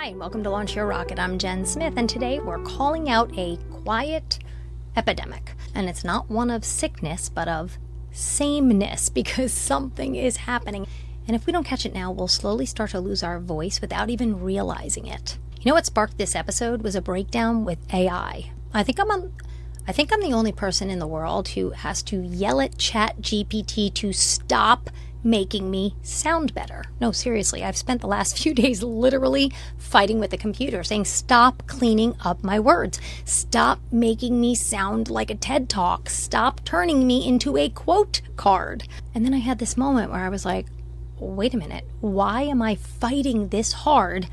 Hi, welcome to Launch Your Rocket. I'm Jen Smith, and today we're calling out a quiet epidemic. And it's not one of sickness, but of sameness, because something is happening. And if we don't catch it now, we'll slowly start to lose our voice without even realizing it. You know what sparked this episode was a breakdown with AI. I think I'm the only person in the world who has to yell at ChatGPT to stop making me sound better. No, seriously, I've spent the last few days literally fighting with the computer, saying, stop cleaning up my words. Stop making me sound like a TED Talk. Stop turning me into a quote card. And then I had this moment where I was like, wait a minute, why am I fighting this hard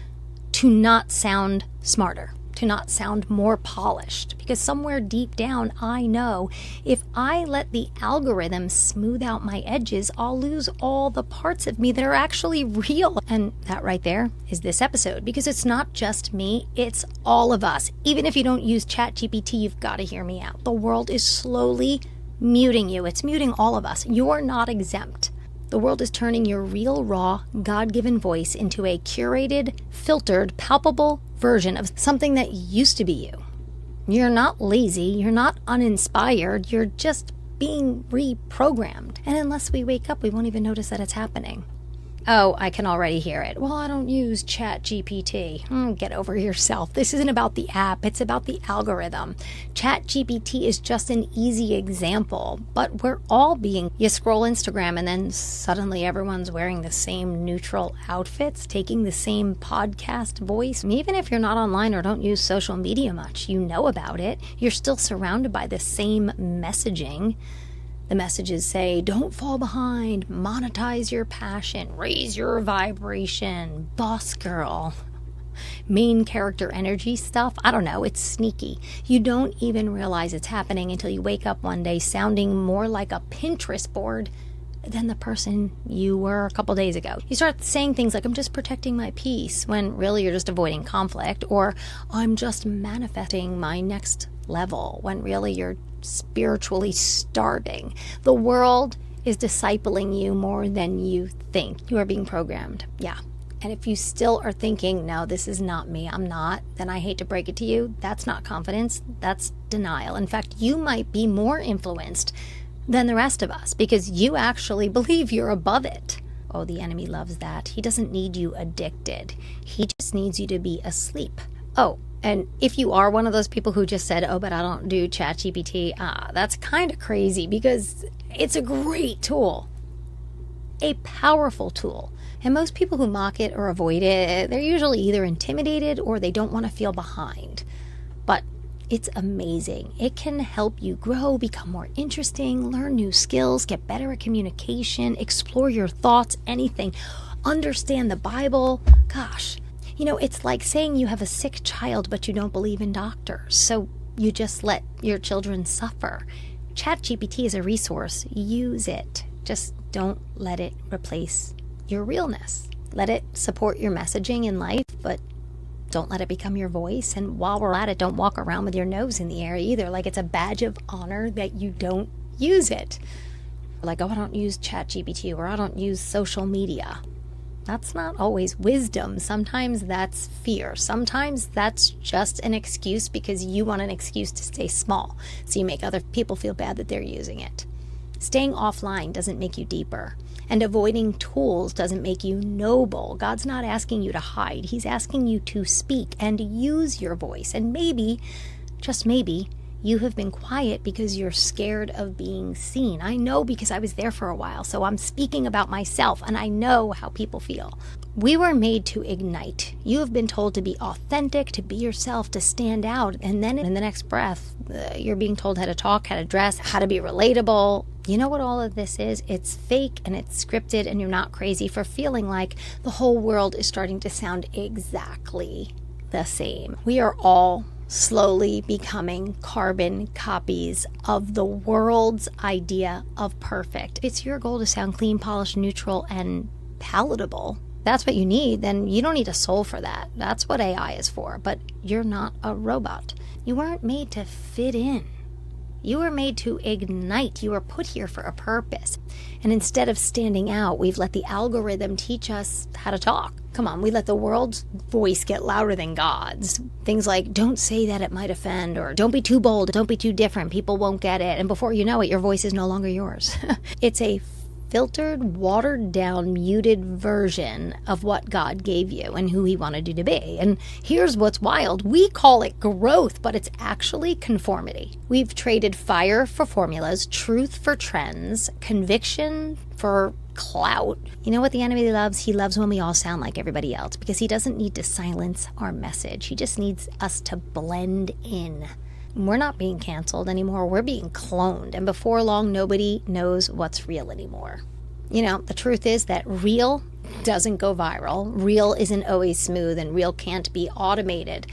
to not sound smarter? To not sound more polished? Because somewhere deep down, I know if I let the algorithm smooth out my edges, I'll lose all the parts of me that are actually real. And that right there is this episode, because it's not just me, it's all of us. Even if you don't use ChatGPT, you've got to hear me out. The world is slowly muting you. It's muting all of us. You're not exempt. The world is turning your real, raw, God-given voice into a curated, filtered, palpable version of something that used to be you. You're not lazy. You're not uninspired. You're just being reprogrammed. And unless we wake up, we won't even notice that it's happening. Oh, I can already hear it. Well, I don't use ChatGPT. Get over yourself. This isn't about the app. It's about the algorithm. ChatGPT is just an easy example, but we're all you scroll Instagram and then suddenly everyone's wearing the same neutral outfits, taking the same podcast voice. Even if you're not online or don't use social media much, you know about it. You're still surrounded by the same messaging. The messages say, don't fall behind, monetize your passion, raise your vibration, boss girl, main character energy stuff. I don't know, it's sneaky. You don't even realize it's happening until you wake up one day sounding more like a Pinterest board than the person you were a couple days ago. You start saying things like, I'm just protecting my peace, when really you're just avoiding conflict, or I'm just manifesting my next level, when really you're spiritually starving. The world is discipling you more than you think. You are being programmed. Yeah. And if you still are thinking, no, this is not me, I'm not, then I hate to break it to you, that's not confidence, that's denial. In fact, you might be more influenced than the rest of us because you actually believe you're above it. Oh, the enemy loves that. He doesn't need you addicted. He just needs you to be asleep. Oh, and if you are one of those people who just said, oh, but I don't do ChatGPT, that's kind of crazy because it's a great tool, a powerful tool. And most people who mock it or avoid it, they're usually either intimidated or they don't want to feel behind. But it's amazing. It can help you grow, become more interesting, learn new skills, get better at communication, explore your thoughts, anything, understand the Bible. Gosh. You know, it's like saying you have a sick child, but you don't believe in doctors, so you just let your children suffer. ChatGPT is a resource. Use it. Just don't let it replace your realness. Let it support your messaging in life, but don't let it become your voice. And while we're at it, don't walk around with your nose in the air either, like it's a badge of honor that you don't use it. Like, oh, I don't use ChatGPT, or I don't use social media. That's not always wisdom. Sometimes that's fear. Sometimes that's just an excuse because you want an excuse to stay small. So you make other people feel bad that they're using it. Staying offline doesn't make you deeper. And avoiding tools doesn't make you noble. God's not asking you to hide. He's asking you to speak and use your voice. And maybe, just maybe, you have been quiet because you're scared of being seen. I know because I was there for a while, so I'm speaking about myself, and I know how people feel. We were made to ignite. You have been told to be authentic, to be yourself, to stand out, and then in the next breath, you're being told how to talk, how to dress, how to be relatable. You know what all of this is? It's fake and it's scripted, and you're not crazy for feeling like the whole world is starting to sound exactly the same. We are all slowly becoming carbon copies of the world's idea of perfect. If it's your goal to sound clean, polished, neutral, and palatable, that's what you need, then you don't need a soul for that. That's what AI is for, but you're not a robot. You weren't made to fit in. You were made to ignite. You were put here for a purpose. And instead of standing out, we've let the algorithm teach us how to talk. Come on, we let the world's voice get louder than God's. Things like, don't say that, it might offend, or don't be too bold, don't be too different, people won't get it. And before you know it, your voice is no longer yours. It's a filtered, watered down, muted version of what God gave you and who he wanted you to be. And here's what's wild. We call it growth, but it's actually conformity. We've traded fire for formulas, truth for trends, conviction for clout. You know what the enemy loves? He loves when we all sound like everybody else, because he doesn't need to silence our message. He just needs us to blend in. We're not being canceled anymore. We're being cloned. And before long, nobody knows what's real anymore. You know, the truth is that real doesn't go viral. Real isn't always smooth, and real can't be automated.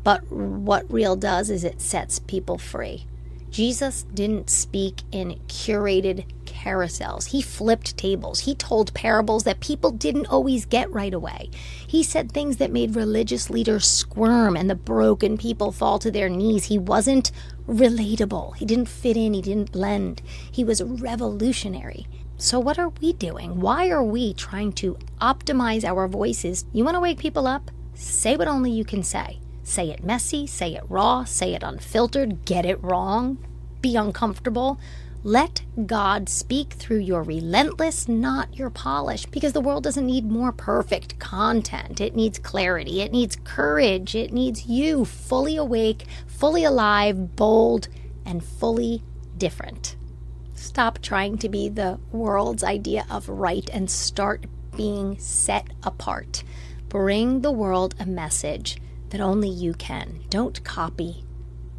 But what real does is it sets people free. Jesus didn't speak in curated carousels. He flipped tables. He told parables that people didn't always get right away. He said things that made religious leaders squirm and the broken people fall to their knees. He wasn't relatable. He didn't fit in. He didn't blend. He was revolutionary. So what are we doing? Why are we trying to optimize our voices? You want to wake people up? Say what only you can say. Say it messy, say it raw, say it unfiltered, get it wrong, be uncomfortable. Let God speak through your relentless, not your polish, because the world doesn't need more perfect content. It needs clarity, it needs courage, it needs you fully awake, fully alive, bold, and fully different. Stop trying to be the world's idea of right and start being set apart. Bring the world a message that only you can. Don't copy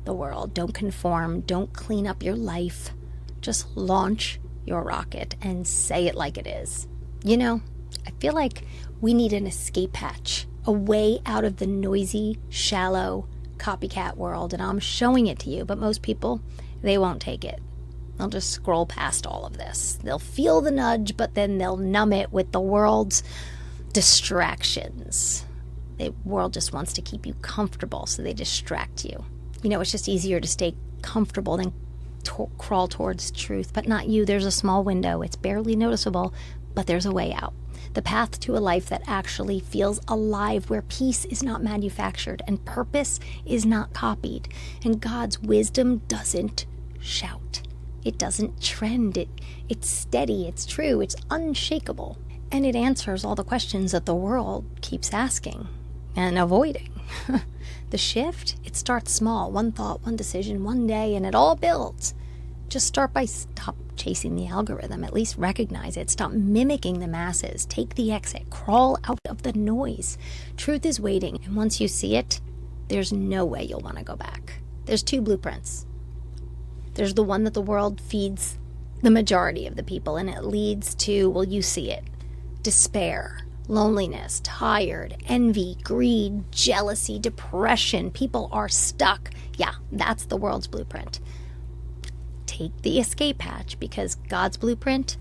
the world. Don't conform. Don't clean up your life. Just launch your rocket and say it like it is. You know, I feel like we need an escape hatch, a way out of the noisy, shallow, copycat world. And I'm showing it to you, but most people, they won't take it. They'll just scroll past all of this. They'll feel the nudge, but then they'll numb it with the world's distractions. The world just wants to keep you comfortable, so they distract you. You know, it's just easier to stay comfortable than crawl towards truth, but not you. There's a small window. It's barely noticeable, but there's a way out. The path to a life that actually feels alive, where peace is not manufactured and purpose is not copied. And God's wisdom doesn't shout. It doesn't trend. It's steady. It's true. It's unshakable. And it answers all the questions that the world keeps asking and avoiding. The shift, it starts small. One thought, one decision, one day, and it all builds. Just start by stop chasing the algorithm. At least recognize it. Stop mimicking the masses. Take the exit. Crawl out of the noise. Truth is waiting, and once you see it, there's no way you'll want to go back. There's two blueprints. There's the one that the world feeds the majority of the people, and it leads to, well, you see it, despair, loneliness, tired, envy, greed, jealousy, depression. People are stuck. Yeah, that's the world's blueprint. Take the escape hatch, because God's blueprint,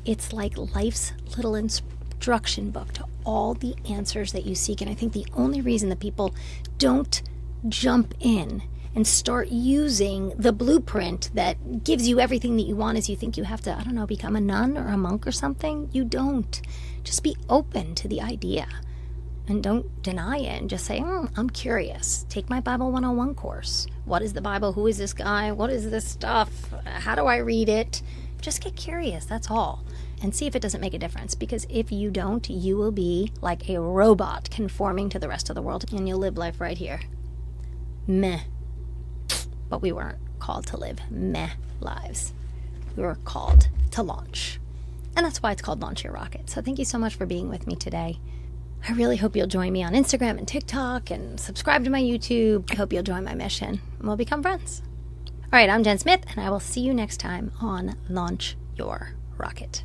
it's like life's little instruction book to all the answers that you seek. And I think the only reason that people don't jump in and start using the blueprint that gives you everything that you want is you think you have to, I don't know, become a nun or a monk or something. You don't. Just be open to the idea and don't deny it, and just say, I'm curious. Take my Bible 101 course. What is the Bible? Who is this guy? What is this stuff? How do I read it? Just get curious, that's all. And see if it doesn't make a difference. Because if you don't, you will be like a robot conforming to the rest of the world, and you'll live life right here. Meh. But we weren't called to live meh lives. We were called to launch. And that's why it's called Launch Your Rocket. So thank you so much for being with me today. I really hope you'll join me on Instagram and TikTok and subscribe to my YouTube. I hope you'll join my mission and we'll become friends. All right, I'm Jen Smith, and I will see you next time on Launch Your Rocket.